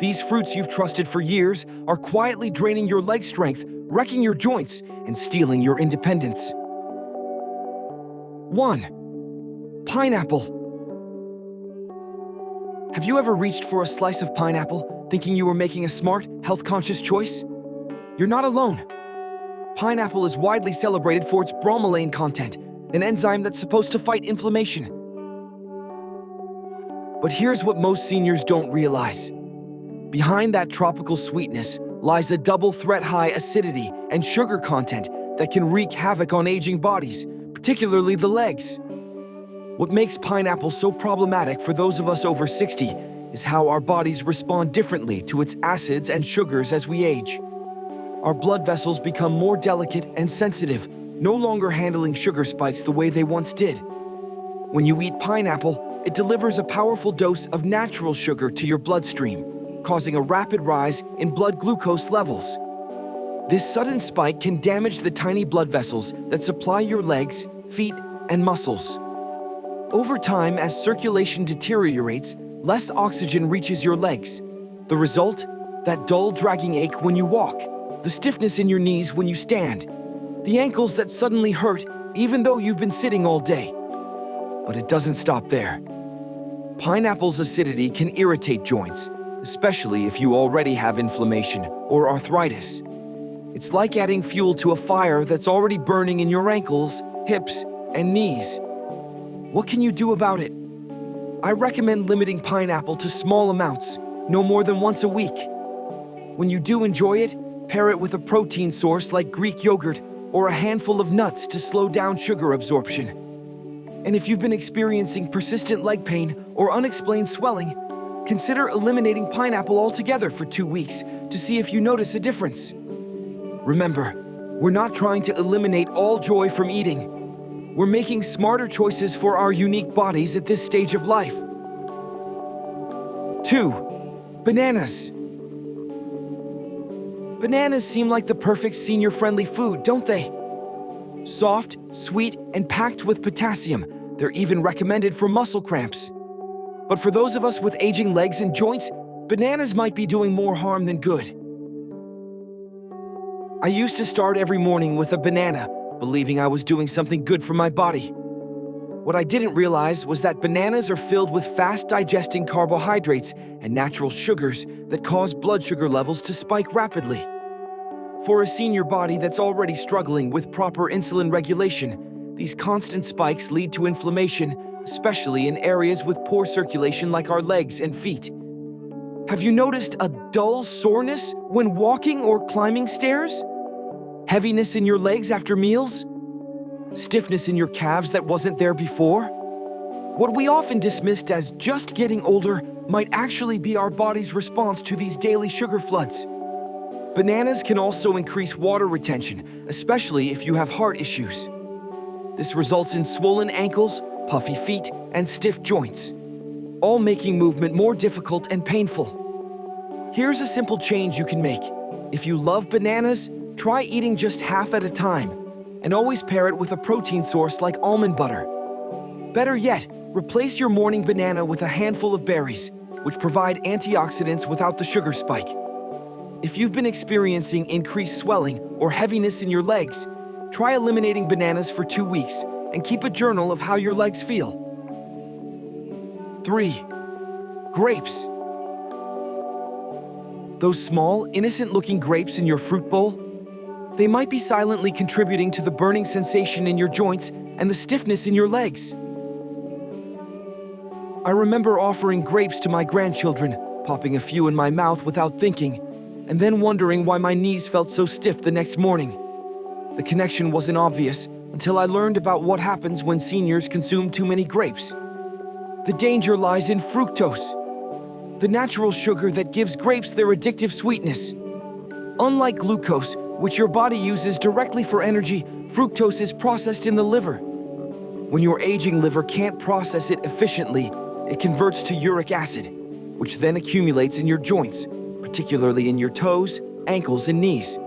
These fruits you've trusted for years are quietly draining your leg strength, wrecking your joints, and stealing your independence. 1. Pineapple. Have you ever reached for a slice of pineapple, thinking you were making a smart, health-conscious choice? You're not alone. Pineapple is widely celebrated for its bromelain content, an enzyme that's supposed to fight inflammation. But here's what most seniors don't realize. Behind that tropical sweetness lies a double-threat high acidity and sugar content that can wreak havoc on aging bodies, particularly the legs. What makes pineapple so problematic for those of us over 60 is how our bodies respond differently to its acids and sugars as we age. Our blood vessels become more delicate and sensitive, no longer handling sugar spikes the way they once did. When you eat pineapple, it delivers a powerful dose of natural sugar to your bloodstream, causing a rapid rise in blood glucose levels. This sudden spike can damage the tiny blood vessels that supply your legs, feet, and muscles. Over time, as circulation deteriorates, less oxygen reaches your legs. The result? That dull, dragging ache when you walk, the stiffness in your knees when you stand, the ankles that suddenly hurt even though you've been sitting all day. But it doesn't stop there. Pineapple's acidity can irritate joints, especially if you already have inflammation or arthritis. It's like adding fuel to a fire that's already burning in your ankles, hips, and knees. What can you do about it? I recommend limiting pineapple to small amounts, no more than once a week. When you do enjoy it, pair it with a protein source like Greek yogurt or a handful of nuts to slow down sugar absorption. And if you've been experiencing persistent leg pain or unexplained swelling, consider eliminating pineapple altogether for 2 weeks to see if you notice a difference. Remember, we're not trying to eliminate all joy from eating. We're making smarter choices for our unique bodies at this stage of life. 2. Bananas. Bananas seem like the perfect senior-friendly food, don't they? Soft, sweet, and packed with potassium, they're even recommended for muscle cramps. But for those of us with aging legs and joints, bananas might be doing more harm than good. I used to start every morning with a banana, believing I was doing something good for my body. What I didn't realize was that bananas are filled with fast-digesting carbohydrates and natural sugars that cause blood sugar levels to spike rapidly. For a senior body that's already struggling with proper insulin regulation, these constant spikes lead to inflammation, especially in areas with poor circulation like our legs and feet. Have you noticed a dull soreness when walking or climbing stairs? Heaviness in your legs after meals? Stiffness in your calves that wasn't there before? What we often dismissed as just getting older might actually be our body's response to these daily sugar floods. Bananas can also increase water retention, especially if you have heart issues. This results in swollen ankles, puffy feet, and stiff joints, all making movement more difficult and painful. Here's a simple change you can make. If you love bananas, try eating just half at a time, and always pair it with a protein source like almond butter. Better yet, replace your morning banana with a handful of berries, which provide antioxidants without the sugar spike. If you've been experiencing increased swelling or heaviness in your legs, try eliminating bananas for 2 weeks and keep a journal of how your legs feel. 3. Grapes. Those small, innocent-looking grapes in your fruit bowl? They might be silently contributing to the burning sensation in your joints and the stiffness in your legs. I remember offering grapes to my grandchildren, popping a few in my mouth without thinking, and then wondering why my knees felt so stiff the next morning. The connection wasn't obvious until I learned about what happens when seniors consume too many grapes. The danger lies in fructose, the natural sugar that gives grapes their addictive sweetness. Unlike glucose, which your body uses directly for energy, fructose is processed in the liver. When your aging liver can't process it efficiently, it converts to uric acid, which then accumulates in your joints, particularly in your toes, ankles, and knees.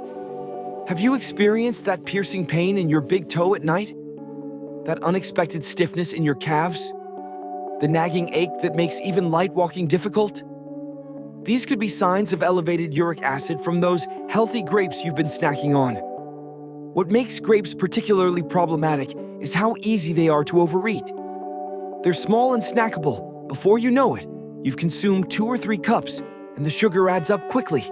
Have you experienced that piercing pain in your big toe at night? That unexpected stiffness in your calves? The nagging ache that makes even light walking difficult? These could be signs of elevated uric acid from those healthy grapes you've been snacking on. What makes grapes particularly problematic is how easy they are to overeat. They're small and snackable. Before you know it, you've consumed 2 or 3 cups, and the sugar adds up quickly.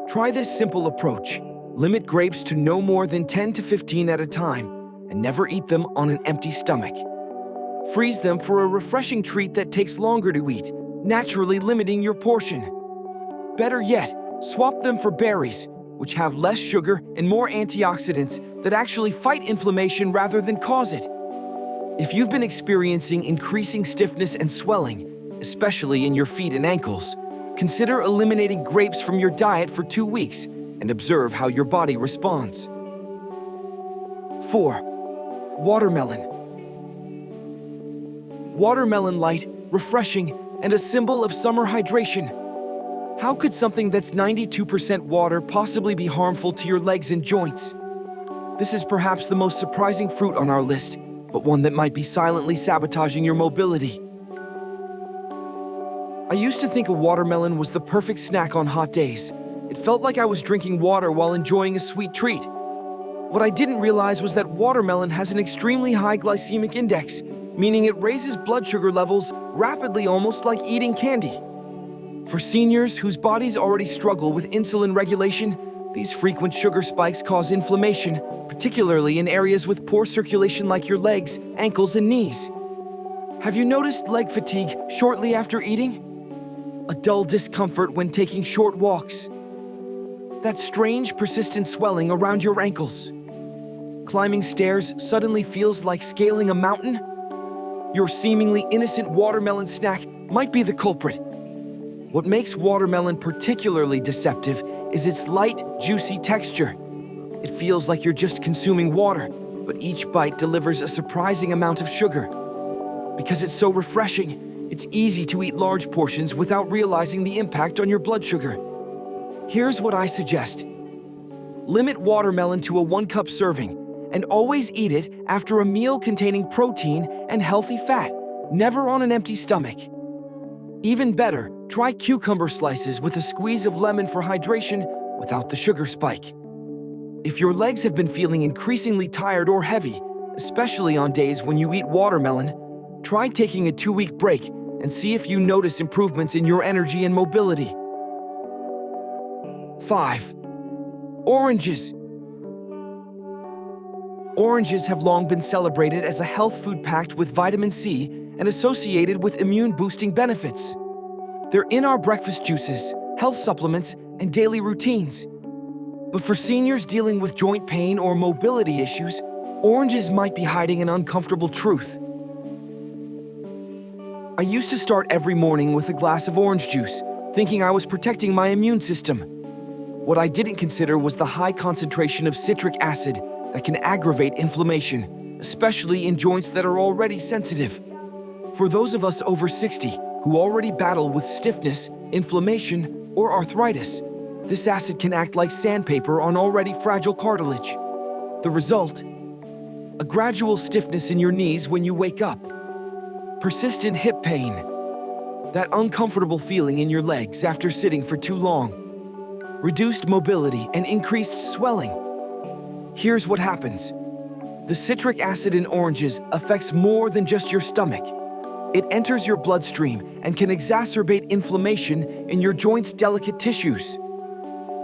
Try this simple approach. Limit grapes to no more than 10 to 15 at a time, and never eat them on an empty stomach. Freeze them for a refreshing treat that takes longer to eat, naturally limiting your portion. Better yet, swap them for berries, which have less sugar and more antioxidants that actually fight inflammation rather than cause it. If you've been experiencing increasing stiffness and swelling, especially in your feet and ankles, consider eliminating grapes from your diet for 2 weeks and observe how your body responds. 4. Watermelon. Watermelon light, refreshing, and a symbol of summer hydration. How could something that's 92% water possibly be harmful to your legs and joints? This is perhaps the most surprising fruit on our list, but one that might be silently sabotaging your mobility. I used to think a watermelon was the perfect snack on hot days. It felt like I was drinking water while enjoying a sweet treat. What I didn't realize was that watermelon has an extremely high glycemic index, meaning it raises blood sugar levels rapidly, almost like eating candy. For seniors whose bodies already struggle with insulin regulation, these frequent sugar spikes cause inflammation, particularly in areas with poor circulation like your legs, ankles, and knees. Have you noticed leg fatigue shortly after eating? A dull discomfort when taking short walks? That strange, persistent swelling around your ankles? Climbing stairs suddenly feels like scaling a mountain? Your seemingly innocent watermelon snack might be the culprit. What makes watermelon particularly deceptive is its light, juicy texture. It feels like you're just consuming water, but each bite delivers a surprising amount of sugar. Because it's so refreshing, it's easy to eat large portions without realizing the impact on your blood sugar. Here's what I suggest. Limit watermelon to a 1-cup serving, and always eat it after a meal containing protein and healthy fat, never on an empty stomach. Even better, try cucumber slices with a squeeze of lemon for hydration without the sugar spike. If your legs have been feeling increasingly tired or heavy, especially on days when you eat watermelon, try taking a 2-week break and see if you notice improvements in your energy and mobility. 5. Oranges. Oranges have long been celebrated as a health food packed with vitamin C and associated with immune-boosting benefits. They're in our breakfast juices, health supplements, and daily routines. But for seniors dealing with joint pain or mobility issues, oranges might be hiding an uncomfortable truth. I used to start every morning with a glass of orange juice, thinking I was protecting my immune system. What I didn't consider was the high concentration of citric acid that can aggravate inflammation, especially in joints that are already sensitive. For those of us over 60 who already battle with stiffness, inflammation, or arthritis, this acid can act like sandpaper on already fragile cartilage. The result? A gradual stiffness in your knees when you wake up. Persistent hip pain. That uncomfortable feeling in your legs after sitting for too long. Reduced mobility and increased swelling. Here's what happens. The citric acid in oranges affects more than just your stomach. It enters your bloodstream and can exacerbate inflammation in your joints' delicate tissues.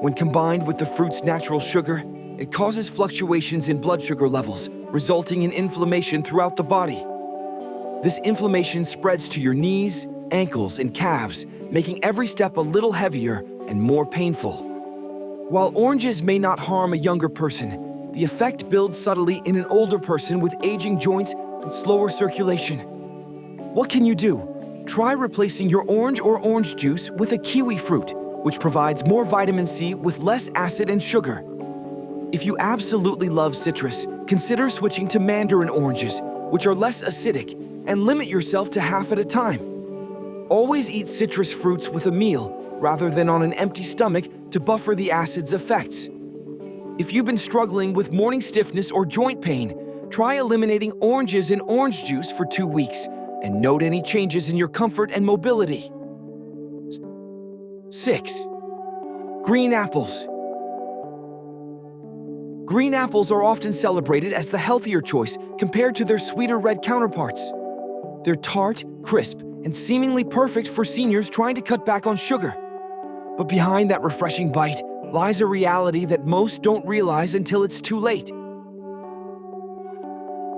When combined with the fruit's natural sugar, it causes fluctuations in blood sugar levels, resulting in inflammation throughout the body. This inflammation spreads to your knees, ankles, and calves, making every step a little heavier and more painful. While oranges may not harm a younger person, the effect builds subtly in an older person with aging joints and slower circulation. What can you do? Try replacing your orange or orange juice with a kiwi fruit, which provides more vitamin C with less acid and sugar. If you absolutely love citrus, consider switching to mandarin oranges, which are less acidic, and limit yourself to half at a time. Always eat citrus fruits with a meal rather than on an empty stomach to buffer the acid's effects. If you've been struggling with morning stiffness or joint pain, try eliminating oranges in orange juice for 2 weeks and note any changes in your comfort and mobility. 6. Green apples. Green apples are often celebrated as the healthier choice compared to their sweeter red counterparts. They're tart, crisp, and seemingly perfect for seniors trying to cut back on sugar. But behind that refreshing bite lies a reality that most don't realize until it's too late.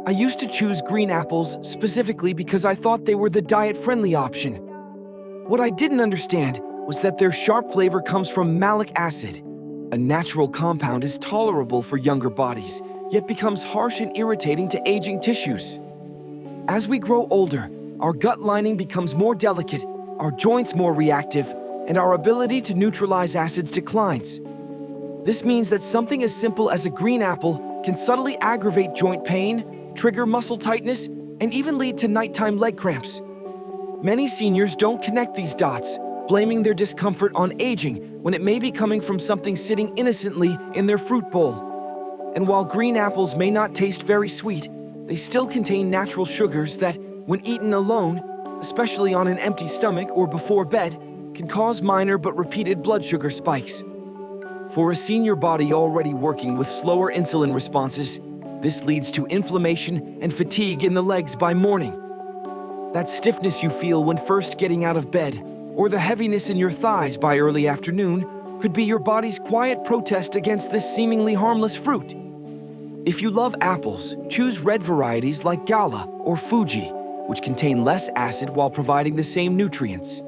I used to choose green apples specifically because I thought they were the diet-friendly option. What I didn't understand was that their sharp flavor comes from malic acid. A natural compound is tolerable for younger bodies, yet becomes harsh and irritating to aging tissues. As we grow older, our gut lining becomes more delicate, our joints more reactive, and our ability to neutralize acids declines. This means that something as simple as a green apple can subtly aggravate joint pain, trigger muscle tightness, and even lead to nighttime leg cramps. Many seniors don't connect these dots, blaming their discomfort on aging when it may be coming from something sitting innocently in their fruit bowl. And while green apples may not taste very sweet, they still contain natural sugars that, when eaten alone, especially on an empty stomach or before bed, can cause minor but repeated blood sugar spikes. For a senior body already working with slower insulin responses, this leads to inflammation and fatigue in the legs by morning. That stiffness you feel when first getting out of bed, or the heaviness in your thighs by early afternoon, could be your body's quiet protest against this seemingly harmless fruit. If you love apples, choose red varieties like Gala or Fuji, which contain less acid while providing the same nutrients.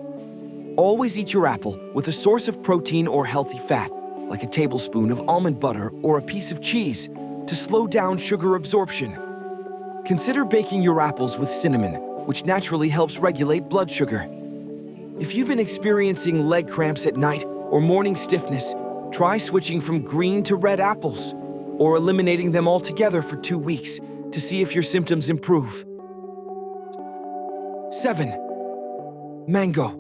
Always eat your apple with a source of protein or healthy fat, like a tablespoon of almond butter or a piece of cheese, to slow down sugar absorption. Consider baking your apples with cinnamon, which naturally helps regulate blood sugar. If you've been experiencing leg cramps at night or morning stiffness, try switching from green to red apples, or eliminating them altogether for 2 weeks to see if your symptoms improve. 7. Mango.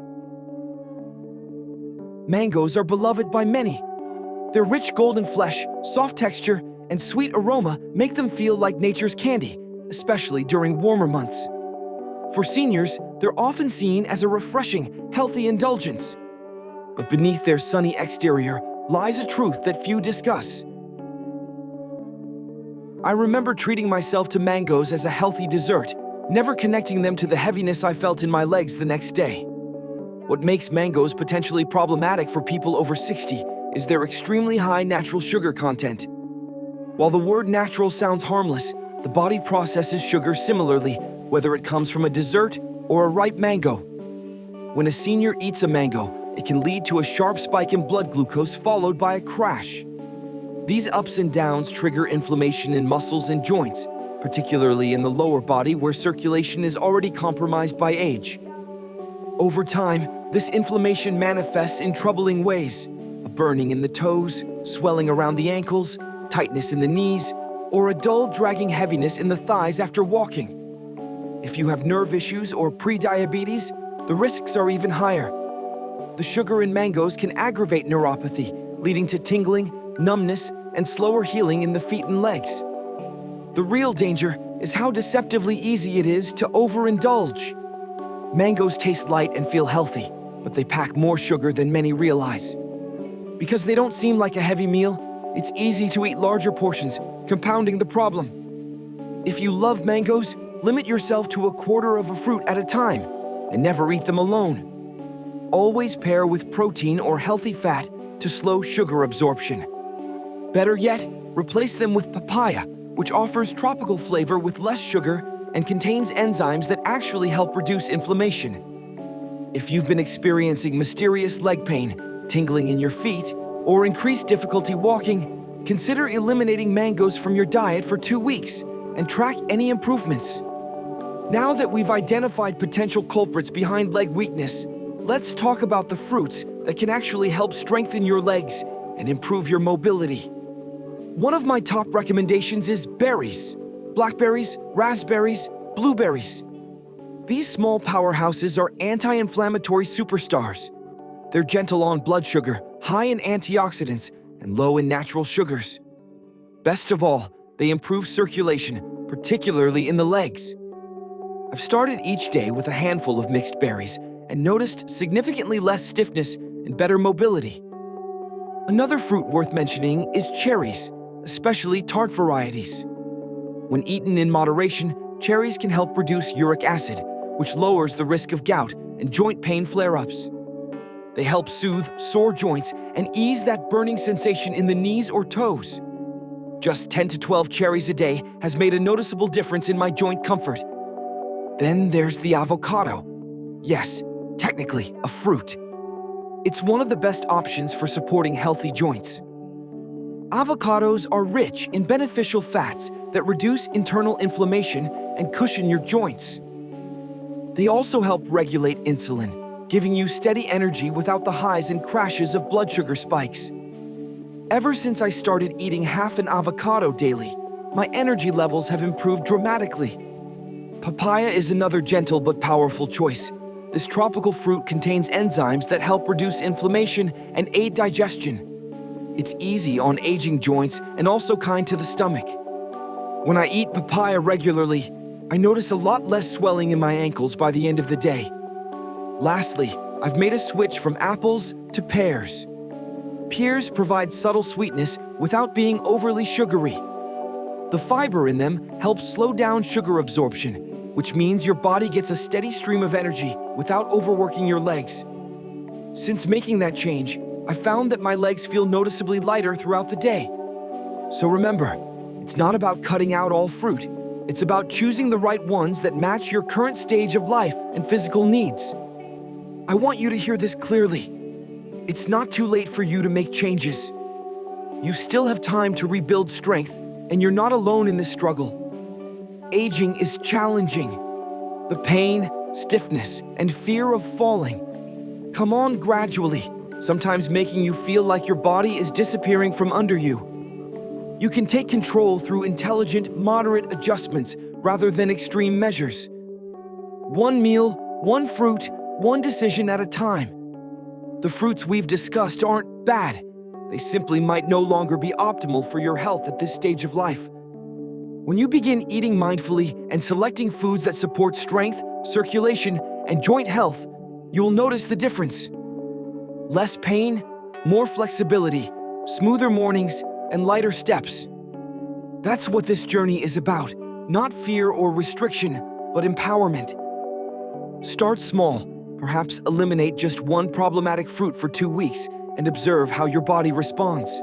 Mangoes are beloved by many. Their rich golden flesh, soft texture, and sweet aroma make them feel like nature's candy, especially during warmer months. For seniors, they're often seen as a refreshing, healthy indulgence. But beneath their sunny exterior lies a truth that few discuss. I remember treating myself to mangoes as a healthy dessert, never connecting them to the heaviness I felt in my legs the next day. What makes mangoes potentially problematic for people over 60 is their extremely high natural sugar content. While the word natural sounds harmless, the body processes sugar similarly, whether it comes from a dessert or a ripe mango. When a senior eats a mango, it can lead to a sharp spike in blood glucose followed by a crash. These ups and downs trigger inflammation in muscles and joints, particularly in the lower body where circulation is already compromised by age. Over time, this inflammation manifests in troubling ways: a burning in the toes, swelling around the ankles, tightness in the knees, or a dull dragging heaviness in the thighs after walking. If you have nerve issues or pre-diabetes, the risks are even higher. The sugar in mangoes can aggravate neuropathy, leading to tingling, numbness, and slower healing in the feet and legs. The real danger is how deceptively easy it is to overindulge. Mangoes taste light and feel healthy, but they pack more sugar than many realize. Because they don't seem like a heavy meal, it's easy to eat larger portions, compounding the problem. If you love mangoes, limit yourself to a quarter of a fruit at a time, and never eat them alone. Always pair with protein or healthy fat to slow sugar absorption. Better yet, replace them with papaya, which offers tropical flavor with less sugar and contains enzymes that actually help reduce inflammation. If you've been experiencing mysterious leg pain, tingling in your feet, or increased difficulty walking, consider eliminating mangoes from your diet for 2 weeks and track any improvements. Now that we've identified potential culprits behind leg weakness, let's talk about the fruits that can actually help strengthen your legs and improve your mobility. One of my top recommendations is berries: blackberries, raspberries, blueberries. These small powerhouses are anti-inflammatory superstars. They're gentle on blood sugar, high in antioxidants, and low in natural sugars. Best of all, they improve circulation, particularly in the legs. I've started each day with a handful of mixed berries and noticed significantly less stiffness and better mobility. Another fruit worth mentioning is cherries, especially tart varieties. When eaten in moderation, cherries can help reduce uric acid, which lowers the risk of gout and joint pain flare-ups. They help soothe sore joints and ease that burning sensation in the knees or toes. Just 10 to 12 cherries a day has made a noticeable difference in my joint comfort. Then there's the avocado. Yes, technically a fruit. It's one of the best options for supporting healthy joints. Avocados are rich in beneficial fats that reduce internal inflammation and cushion your joints. They also help regulate insulin, giving you steady energy without the highs and crashes of blood sugar spikes. Ever since I started eating half an avocado daily, my energy levels have improved dramatically. Papaya is another gentle but powerful choice. This tropical fruit contains enzymes that help reduce inflammation and aid digestion. It's easy on aging joints and also kind to the stomach. When I eat papaya regularly, I notice a lot less swelling in my ankles by the end of the day. Lastly, I've made a switch from apples to pears. Pears provide subtle sweetness without being overly sugary. The fiber in them helps slow down sugar absorption, which means your body gets a steady stream of energy without overworking your legs. Since making that change, I found that my legs feel noticeably lighter throughout the day. So remember, it's not about cutting out all fruit. It's about choosing the right ones that match your current stage of life and physical needs. I want you to hear this clearly. It's not too late for you to make changes. You still have time to rebuild strength, and you're not alone in this struggle. Aging is challenging. The pain, stiffness, and fear of falling come on gradually, sometimes making you feel like your body is disappearing from under you. You can take control through intelligent, moderate adjustments rather than extreme measures. One meal, one fruit, one decision at a time. The fruits we've discussed aren't bad. They simply might no longer be optimal for your health at this stage of life. When you begin eating mindfully and selecting foods that support strength, circulation, and joint health, you'll notice the difference. Less pain, more flexibility, smoother mornings, and lighter steps. That's what this journey is about, not fear or restriction, but empowerment. Start small, perhaps eliminate just one problematic fruit for 2 weeks and observe how your body responds.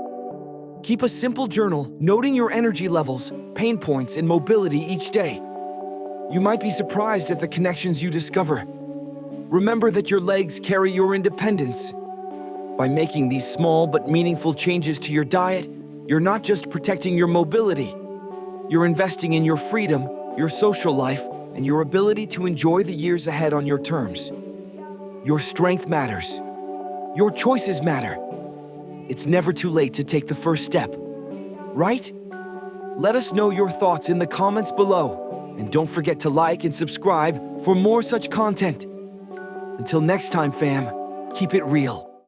Keep a simple journal noting your energy levels, pain points, and mobility each day. You might be surprised at the connections you discover. Remember that your legs carry your independence. By making these small but meaningful changes to your diet, you're not just protecting your mobility. You're investing in your freedom, your social life, and your ability to enjoy the years ahead on your terms. Your strength matters. Your choices matter. It's never too late to take the first step, right? Let us know your thoughts in the comments below, and don't forget to like and subscribe for more such content. Until next time, fam, keep it real.